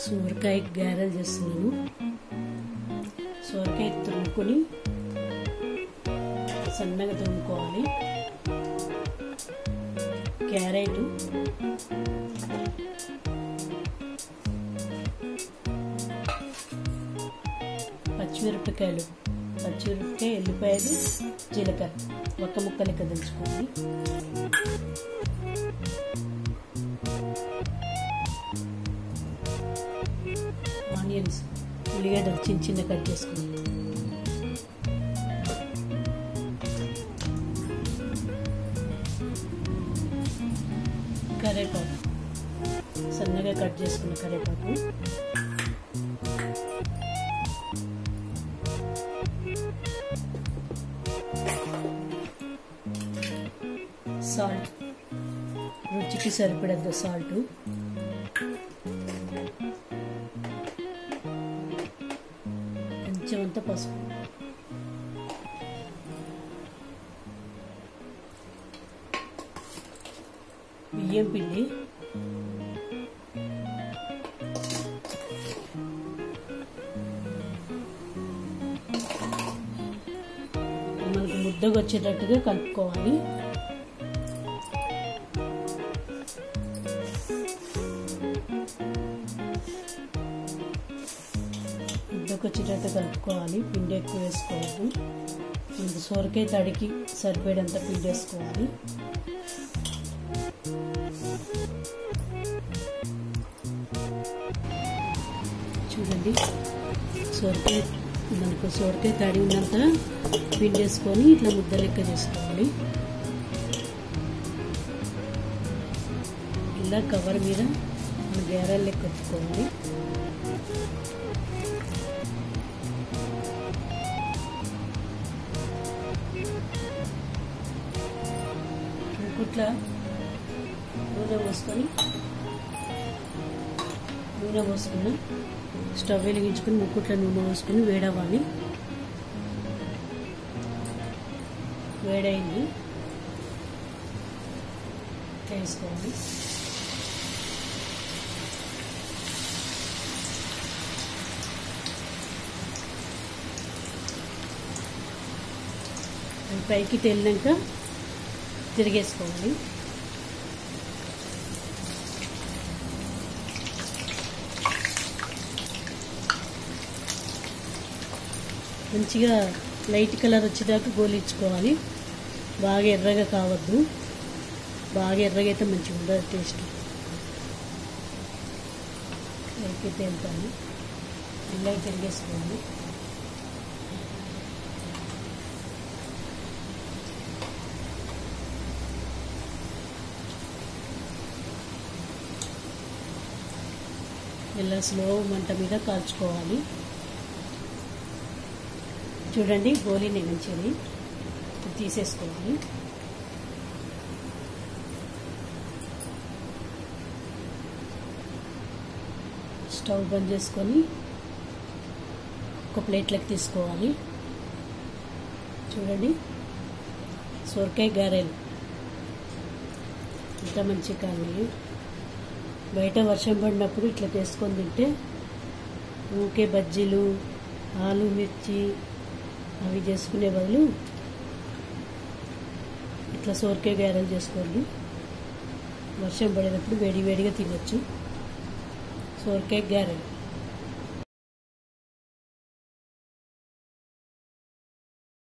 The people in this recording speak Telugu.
సోరకాయ గారెలు చేస్తున్నాను. సోరకాయ తురుముకొని సన్నగా తురుముకోవాలి. క్యారెట్, పచ్చిమిరపకాయ, ఎల్లిపాయలు, జీలకర్ర ఒక్క ముక్క లెక్క దంచుకోవాలి. ఆనియన్స్, ఉల్లిగడ్డలు చిన్న చిన్న కట్ చేసుకోవాలి. కరివేపాకు సన్నగా కట్ చేసుకున్న కరివేపాకు, సాల్ట్, రుచికి సరిపడంత సాల్ట్, కొంచెం అంత పసుపు, బియ్యం పిండి, మనకు ముద్దగా వచ్చేటట్టుగా కలుపుకోవాలి. ముద్దకు వచ్చేటట్టు కలుపుకోవాలి. పిండి ఎక్కువ వేసుకోవద్దు. మనకు సోరకాయ తడికి సరిపడేంత పిండి వేసుకోవాలి. చూడండి, సోరకాయ తడి ఉన్నంత పిండి వేసుకొని ఇట్లా ముద్ద లెక్క చేసుకోవాలి. ఇలా కవర్ మీద మన గారెలు లెక్క ఒత్తుకోవాలి. ఇట్లా నూనె పోసుకుని స్టవ్ వెలిగించుకుని ముక్కుట్ల నూనె పోసుకుని వేడవ్వాలి. వేడైంది వేసుకోవాలి. పైకి తేలినాక తిరిగేసుకోవాలి. మంచిగా లైట్ కలర్ వచ్చేదాకా గోలించుకోవాలి. బాగా ఎర్రగా కావద్దు. బాగా ఎర్రగా అయితే మంచిగా ఉండదు టేస్ట్. పైకి తేలుతాను. ఇలా తిరిగేసుకోవాలి. ఇలా స్లో మంట మీద కాల్చుకోవాలి. చూడండి, గోలీని మంచిది తీసేసుకోవాలి. స్టవ్ బంద్ చేసుకొని ఒక ప్లేట్లోకి తీసుకోవాలి. చూడండి, సోరకాయ గారెలు ఇంత మంచి కానీ బయట వర్షం పడినప్పుడు ఇట్లా చేసుకొని తింటే ఊకే బజ్జీలు, ఆలు మిర్చి అవి చేసుకునే బదులు ఇట్లా సోరకాయ గారెలు చేసుకోండి. వర్షం పడినప్పుడు వేడివేడిగా తినొచ్చు. సోరకాయ గారెలు.